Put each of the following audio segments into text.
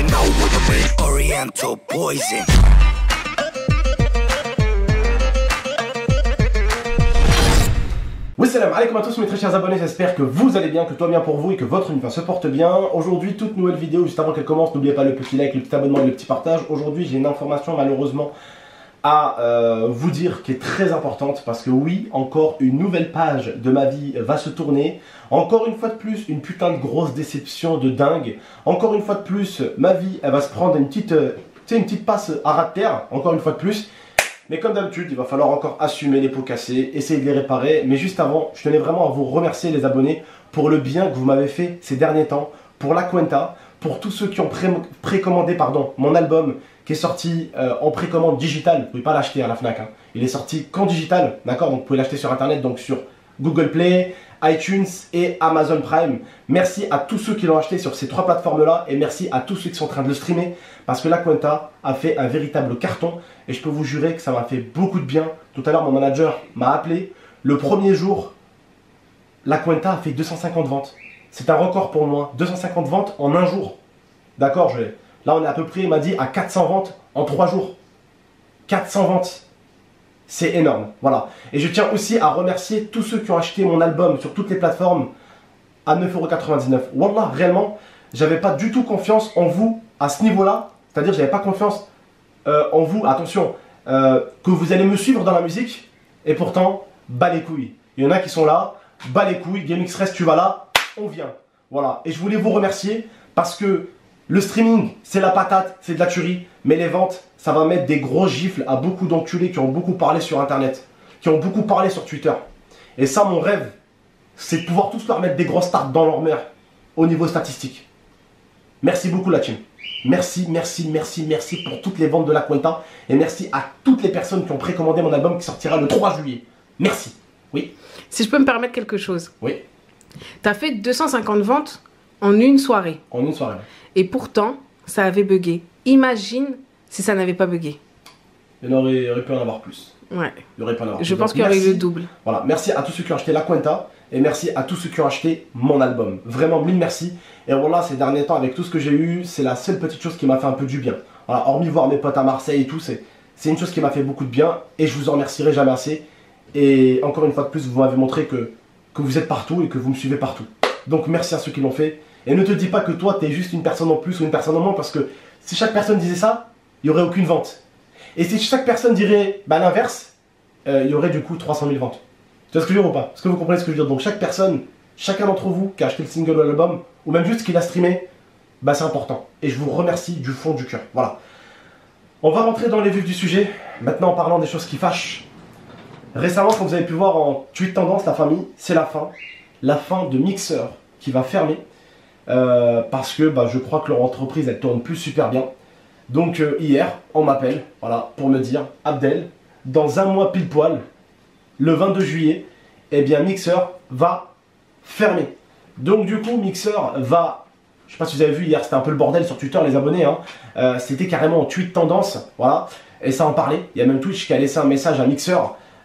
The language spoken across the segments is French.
know what I mean. Oriental poison. Oui, salam alaikum à tous mes très chers abonnés, j'espère que vous allez bien, que tout va bien pour vous et que votre univers se porte bien. Aujourd'hui, toute nouvelle vidéo, juste avant qu'elle commence, n'oubliez pas le petit like, le petit abonnement et le petit partage. Aujourd'hui, j'ai une information malheureusement à vous dire qui est très importante parce que oui, encore une nouvelle page de ma vie va se tourner. Encore une fois de plus, une putain de grosse déception de dingue. Encore une fois de plus, ma vie, elle va se prendre une petite passe à ras de terre, encore une fois de plus. Mais comme d'habitude, il va falloir encore assumer les pots cassés, essayer de les réparer. Mais juste avant, je tenais vraiment à vous remercier les abonnés pour le bien que vous m'avez fait ces derniers temps, pour la Cuenta, pour tous ceux qui ont précommandé mon album qui est sorti en précommande digitale. Vous ne pouvez pas l'acheter à la Fnac, hein. Il est sorti qu'en digital, d'accord? Donc vous pouvez l'acheter sur internet, donc sur Google Play, iTunes et Amazon Prime. Merci à tous ceux qui l'ont acheté sur ces trois plateformes-là et merci à tous ceux qui sont en train de le streamer parce que la Cuenta a fait un véritable carton et je peux vous jurer que ça m'a fait beaucoup de bien. Tout à l'heure, mon manager m'a appelé. Le premier jour, la Cuenta a fait 250 ventes. C'est un record pour moi. 250 ventes en un jour. D'accord, là on est à peu près, il m'a dit, à 400 ventes en 3 jours. 400 ventes. C'est énorme, voilà. Et je tiens aussi à remercier tous ceux qui ont acheté mon album sur toutes les plateformes à 9,99 €. Wallah, réellement, j'avais pas du tout confiance en vous à ce niveau-là. C'est-à-dire, j'avais pas confiance en vous, attention, que vous allez me suivre dans la musique. Et pourtant, bas les couilles. Il y en a qui sont là, bas les couilles, GameX reste, tu vas là, on vient. Voilà. Et je voulais vous remercier parce que le streaming, c'est la patate, c'est de la tuerie. Mais les ventes, ça va mettre des gros gifles à beaucoup d'enculés qui ont beaucoup parlé sur internet, qui ont beaucoup parlé sur Twitter. Et ça, mon rêve, c'est de pouvoir tous leur mettre des grosses tartes dans leur mère au niveau statistique. Merci beaucoup la team. Merci, merci, merci, merci pour toutes les ventes de la Cuenta. Et merci à toutes les personnes qui ont précommandé mon album qui sortira le 3 juillet. Merci. Oui. Si je peux me permettre quelque chose. Oui. Tu as fait 250 ventes en une soirée. En une soirée. Et pourtant, ça avait bugué. Imagine si ça n'avait pas bugué. Il y aurait pu en avoir plus. Ouais. Il aurait pu en avoir plus. Je pense qu'il y aurait eu le double. Voilà, merci à tous ceux qui ont acheté la Cuenta et merci à tous ceux qui ont acheté mon album. Vraiment, mille merci. Et voilà, ces derniers temps, avec tout ce que j'ai eu, c'est la seule petite chose qui m'a fait un peu du bien. Voilà, hormis voir mes potes à Marseille et tout, c'est une chose qui m'a fait beaucoup de bien et je vous en remercierai jamais assez. Et encore une fois de plus, vous m'avez montré que vous êtes partout et que vous me suivez partout. Donc merci à ceux qui l'ont fait. Et ne te dis pas que toi, tu es juste une personne en plus ou une personne en moins parce que si chaque personne disait ça, il n'y aurait aucune vente. Et si chaque personne dirait l'inverse, il y aurait du coup 300 000 ventes. Tu vois ce que je veux dire ou pas? Est-ce que vous comprenez ce que je veux dire? Donc chaque personne, chacun d'entre vous qui a acheté le single ou l'album, ou même juste qui l'a streamé, bah c'est important. Et je vous remercie du fond du cœur. Voilà. On va rentrer dans les vifs du sujet, maintenant en parlant des choses qui fâchent. Récemment, comme vous avez pu voir en tweet tendance, la famille, c'est la fin. La fin de Mixer qui va fermer. Parce que je crois que leur entreprise elle tourne plus super bien. Donc hier on m'appelle voilà, pour me dire Abdel, dans un mois pile poil, le 22 juillet, eh bien Mixer va fermer. Donc du coup Mixer va, je sais pas si vous avez vu hier, c'était un peu le bordel sur Twitter les abonnés, hein. C'était carrément en tweet tendance, voilà, et ça en parlait. Il y a même Twitch qui a laissé un message à Mixer.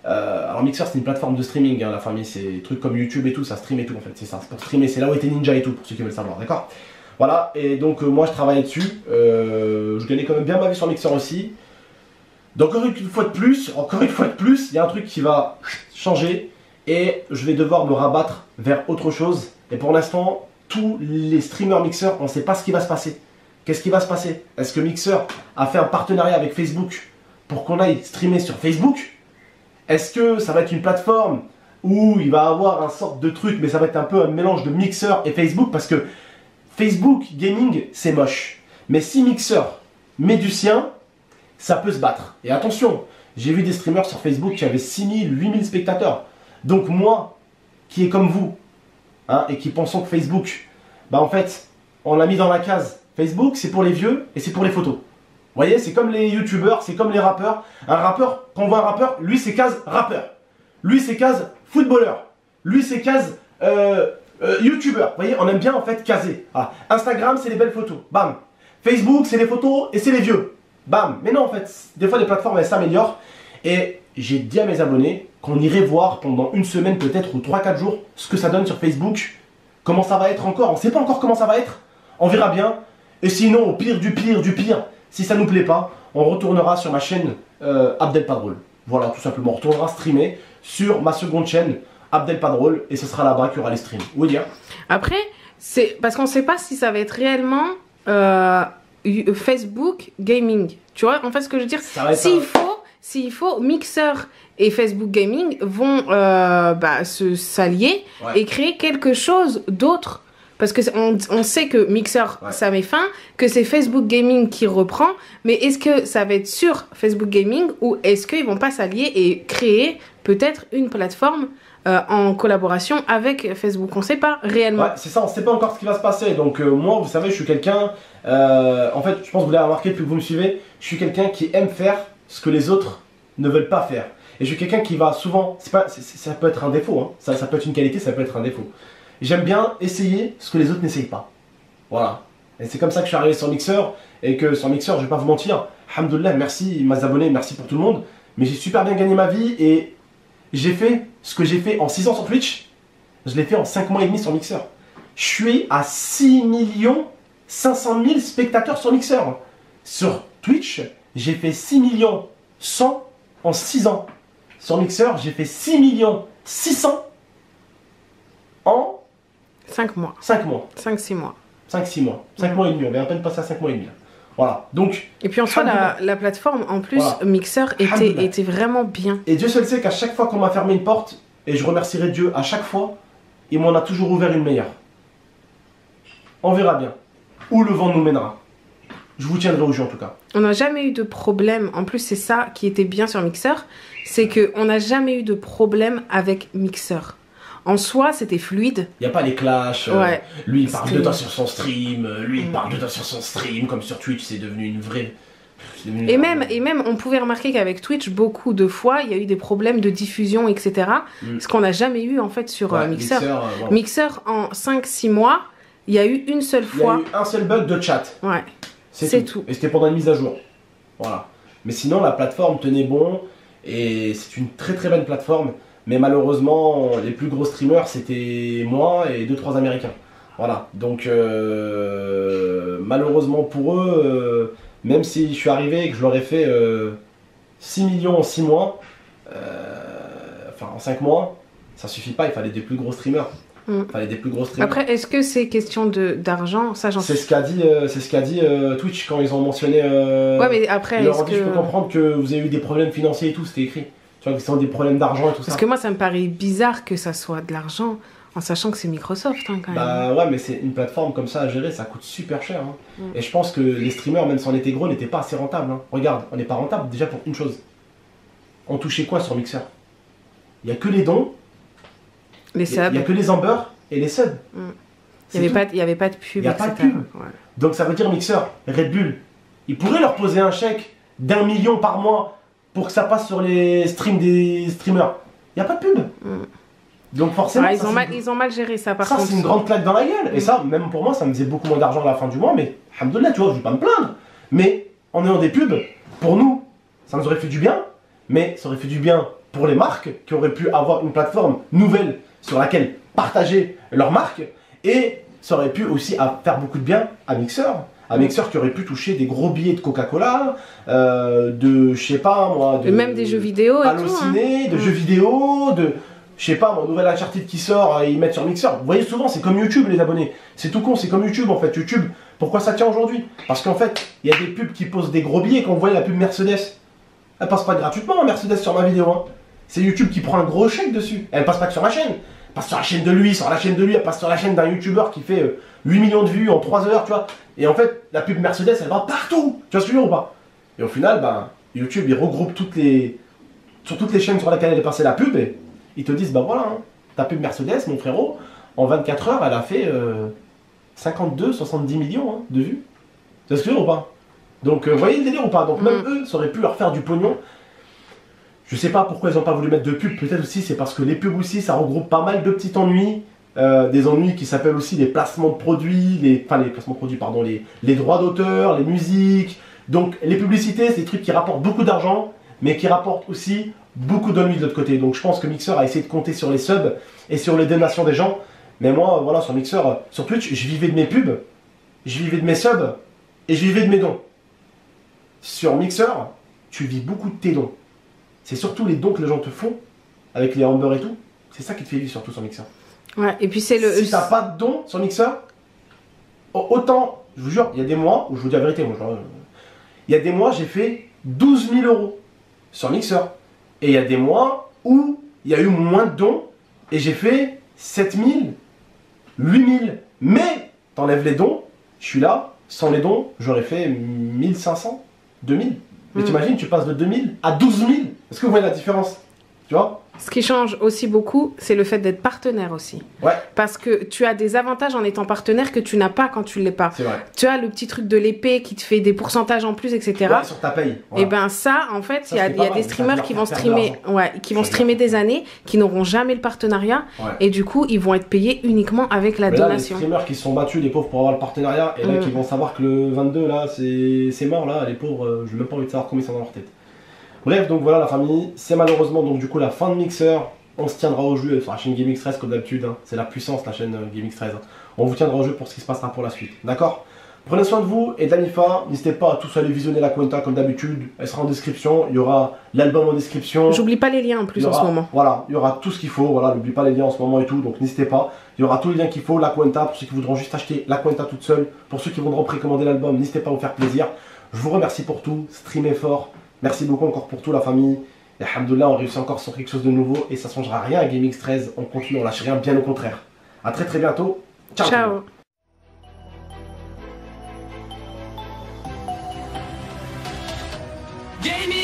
Alors Mixer c'est une plateforme de streaming, hein, la famille, c'est des trucs comme YouTube et tout, ça stream et tout en fait, c'est ça, c'est pour streamer, c'est là où était Ninja et tout, pour ceux qui veulent savoir, d'accord? Voilà, et donc moi je travaillais dessus, je gagnais quand même bien ma vie sur Mixer aussi. Donc encore une fois de plus, il y a un truc qui va changer et je vais devoir me rabattre vers autre chose. Et pour l'instant, tous les streamers Mixer, on ne sait pas ce qui va se passer. Qu'est-ce qui va se passer? Est-ce que Mixer a fait un partenariat avec Facebook pour qu'on aille streamer sur Facebook? Est-ce que ça va être une plateforme où il va avoir un sorte de truc, mais ça va être un peu un mélange de Mixer et Facebook parce que Facebook Gaming, c'est moche. Mais si Mixer met du sien, ça peut se battre. Et attention, j'ai vu des streamers sur Facebook qui avaient 6000, 8000 spectateurs. Donc moi, qui est comme vous, hein, et qui pensons que Facebook, en fait, on l'a mis dans la case. Facebook, c'est pour les vieux et c'est pour les photos. Vous voyez, c'est comme les youtubeurs, c'est comme les rappeurs. Un rappeur, quand on voit un rappeur, lui c'est case rappeur. Lui c'est case footballeur. Lui c'est case youtubeur. Vous voyez, on aime bien en fait caser. Voilà. Instagram c'est les belles photos. Bam. Facebook c'est les photos et c'est les vieux. Bam. Mais non en fait, des fois les plateformes elles s'améliorent. Et j'ai dit à mes abonnés qu'on irait voir pendant une semaine peut-être ou 3-4 jours ce que ça donne sur Facebook. Comment ça va être encore. On ne sait pas encore comment ça va être. On verra bien. Et sinon, au pire du pire, si ça nous plaît pas, on retournera sur ma chaîne Abdel Padrol. Voilà, tout simplement. On retournera streamer sur ma seconde chaîne Abdel Padrol et ce sera là-bas qu'il y aura les streams. Oui, dire. Après, c'est parce qu'on ne sait pas si ça va être réellement Facebook Gaming. Tu vois, en fait, ce que je veux dire, s'il faut, Mixer et Facebook Gaming vont s'allier et créer quelque chose d'autre. Parce qu'on sait que Mixer, ça met fin, que c'est Facebook Gaming qui reprend, mais est-ce que ça va être sur Facebook Gaming ou est-ce qu'ils vont pas s'allier et créer peut-être une plateforme en collaboration avec Facebook? On ne sait pas réellement. Ouais, c'est ça, on ne sait pas encore ce qui va se passer. Donc moi, vous savez, je suis quelqu'un, en fait, je pense que vous l'avez remarqué depuis que vous me suivez, je suis quelqu'un qui aime faire ce que les autres ne veulent pas faire. Et je suis quelqu'un qui va souvent, ça peut être un défaut, hein. Ça peut être une qualité, ça peut être un défaut. J'aime bien essayer ce que les autres n'essayent pas. Voilà. Et c'est comme ça que je suis arrivé sur Mixer. Et que sur Mixer, je vais pas vous mentir, alhamdoulilah, merci mes abonnés, merci pour tout le monde. Mais j'ai super bien gagné ma vie et j'ai fait ce que j'ai fait en 6 ans sur Twitch. Je l'ai fait en 5 mois et demi sur Mixer. Je suis à 6 500 000 spectateurs sur Mixer. Sur Twitch, j'ai fait 6 100 en 6 ans. Sur Mixer, j'ai fait 6 600 en 5 mois. 5 mois. 5-6 mois. 5-6 mois. 5 mois et demi. On vient à peine passer à 5 mois et demi. Voilà. Donc. Et puis en soi, la plateforme, en plus, voilà. Mixer était vraiment bien. Et Dieu seul sait qu'à chaque fois qu'on m'a fermé une porte, et je remercierai Dieu à chaque fois, il m'en a toujours ouvert une meilleure. On verra bien. Où le vent nous mènera. Je vous tiendrai au jeu en tout cas. On n'a jamais eu de problème. En plus, c'est ça qui était bien sur Mixer. C'est qu'on n'a jamais eu de problème avec Mixer. En soi, c'était fluide. Il n'y a pas les clashs. Ouais. Lui, il parle de toi sur son stream. Lui, il parle de toi sur son stream. Comme sur Twitch, c'est devenu une vraie... Et même, on pouvait remarquer qu'avec Twitch, beaucoup de fois, il y a eu des problèmes de diffusion, etc. Ce qu'on n'a jamais eu, en fait, sur Mixer. Mixer, en 5-6 mois, il y a eu une seule fois... Il y a eu un seul bug de chat. Ouais. C'est tout. Et c'était pendant une mise à jour. Voilà. Mais sinon, la plateforme tenait bon. Et c'est une très très bonne plateforme. Mais malheureusement, les plus gros streamers, c'était moi et 2-3 Américains. Voilà. Donc, malheureusement pour eux, même si je suis arrivé et que je leur ai fait 6 millions en 6 mois, enfin en 5 mois, ça suffit pas, il fallait des plus gros streamers. Il fallait des plus gros streamers. Après, est-ce que c'est question d'argent? Ça, j'en sais. C'est ce qu'a dit Twitch quand ils ont mentionné. Ouais, mais après, ils leur ont dit, je peux comprendre que vous avez eu des problèmes financiers et tout, c'était écrit. Tu vois, qu'ils ont des problèmes d'argent et tout ça. Parce que moi, ça me paraît bizarre que ça soit de l'argent, en sachant que c'est Microsoft, hein, quand même. Bah ouais, mais c'est une plateforme comme ça à gérer, ça coûte super cher. Hein. Et je pense que les streamers, même si on était gros, n'étaient pas assez rentables. Hein. Regarde, on n'est pas rentable déjà pour une chose. On touchait quoi sur Mixer? Il n'y a que les dons, les subs. Il n'y a que les Amber et les subs. Il n'y avait pas de pub. Il n'y a pas de pub. Ouais. Donc ça veut dire Mixer, Red Bull, ils pourraient leur poser un chèque d'1 million par mois pour que ça passe sur les streams des streamers. Il n'y a pas de pub. Donc forcément... Ouais, ils ont mal géré ça par contre. Ça c'est une grande claque dans la gueule. Et ça, même pour moi, ça me faisait beaucoup moins d'argent à la fin du mois. Mais, alhamdoulilah, tu vois, je ne vais pas me plaindre. Mais en ayant des pubs, pour nous, ça nous aurait fait du bien. Mais ça aurait fait du bien pour les marques qui auraient pu avoir une plateforme nouvelle sur laquelle partager leur marque. Et ça aurait pu aussi faire beaucoup de bien à Mixer. Un Mixer qui aurait pu toucher des gros billets de Coca-Cola, de, je sais pas moi, même des jeux vidéo et Allociné, de jeux vidéo, de, je sais pas, mon nouvel Uncharted qui sort, ils mettent sur Mixer. Vous voyez souvent, c'est comme YouTube les abonnés. C'est tout con, c'est comme YouTube en fait. YouTube, pourquoi ça tient aujourd'hui? Parce qu'en fait, il y a des pubs qui posent des gros billets. Quand vous voyez la pub Mercedes, elle passe pas gratuitement Mercedes sur ma vidéo. Hein. C'est YouTube qui prend un gros chèque dessus. Elle passe pas que sur ma chaîne. Elle passe sur la chaîne de lui, sur la chaîne de lui, elle passe sur la chaîne d'un YouTuber qui fait 8 millions de vues en 3 heures, tu vois. Et en fait, la pub Mercedes, elle va partout. Tu vois ce que je veux dire ou pas? Et au final, ben, YouTube, il regroupe sur toutes les chaînes sur lesquelles elle est passée la pub, et ils te disent, bah voilà, hein, ta pub Mercedes, mon frérot, en 24 heures, elle a fait 52-70 millions hein, de vues. Tu vois ce que je veux dire ou pas? Donc, vous voyez le délire ou pas? Donc, même eux, ça aurait pu leur faire du pognon. Je sais pas pourquoi ils n'ont pas voulu mettre de pub. Peut-être aussi, c'est parce que les pubs aussi, ça regroupe pas mal de petits ennuis. Des ennuis qui s'appellent aussi les placements de produits, les placements de produits, pardon, les droits d'auteur, les musiques. Donc les publicités, c'est des trucs qui rapportent beaucoup d'argent, mais qui rapportent aussi beaucoup d'ennuis de l'autre côté. Donc je pense que Mixer a essayé de compter sur les subs et sur les donations des gens. Mais moi, voilà, sur Mixer, sur Twitch, je vivais de mes pubs, je vivais de mes subs, et je vivais de mes dons. Sur Mixer, tu vis beaucoup de tes dons. C'est surtout les dons que les gens te font, avec les Amber et tout. C'est ça qui te fait vivre surtout sur Mixer. Ouais, et puis c'est le... Si t'as pas de dons sur Mixer, autant, je vous jure, il y a des mois, où je vous dis la vérité, moi, il y a des mois, j'ai fait 12 000 euros sur Mixer. Et il y a des mois où il y a eu moins de dons, et j'ai fait 7 000, 8 000. Mais, t'enlèves les dons, je suis là, sans les dons, j'aurais fait 1500, 2000. Mais t'imagines, tu passes de 2000 à 12 000. Est-ce que vous voyez la différence? Tu vois? Ce qui change aussi beaucoup, c'est le fait d'être partenaire aussi. Ouais. Parce que tu as des avantages en étant partenaire que tu n'as pas quand tu ne l'es pas. C'est vrai. Tu as le petit truc de l'épée qui te fait des pourcentages en plus, etc. Ouais, sur ta paye. Voilà. Et ben ça, en fait, il y a des streamers qui vont streamer, streamer des années, qui n'auront jamais le partenariat. Ouais. Et du coup, ils vont être payés uniquement avec la donation. Les streamers qui se sont battus, les pauvres, pour avoir le partenariat, et là, qui vont savoir que le 22, là, c'est mort, là, les pauvres, je n'ai même pas envie de savoir combien ils sont dans leur tête. Bref, donc voilà la famille, c'est malheureusement donc du coup la fin de Mixer. On se tiendra au jeu sur la chaîne GameX13 comme d'habitude, hein. C'est la puissance la chaîne GameX13. Hein. On vous tiendra au jeu pour ce qui se passera pour la suite, d'accord? Prenez soin de vous et d'Anifa, n'hésitez pas à tous aller visionner la Cuenta comme d'habitude, elle sera en description, il y aura l'album en description. J'oublie pas les liens en plus en ce moment. Voilà, il y aura tout ce qu'il faut, voilà, n'oublie pas les liens en ce moment et tout, donc n'hésitez pas. Il y aura tous les liens qu'il faut, la Cuenta pour ceux qui voudront juste acheter la Cuenta toute seule, pour ceux qui voudront précommander l'album, n'hésitez pas à vous faire plaisir. Je vous remercie pour tout, streamez fort, merci beaucoup encore pour tout la famille. Et alhamdoulilah, on réussit encore sur quelque chose de nouveau et ça ne changera rien à GameX13, on continue, on lâche rien, bien au contraire. A très bientôt, ciao, ciao. Gaming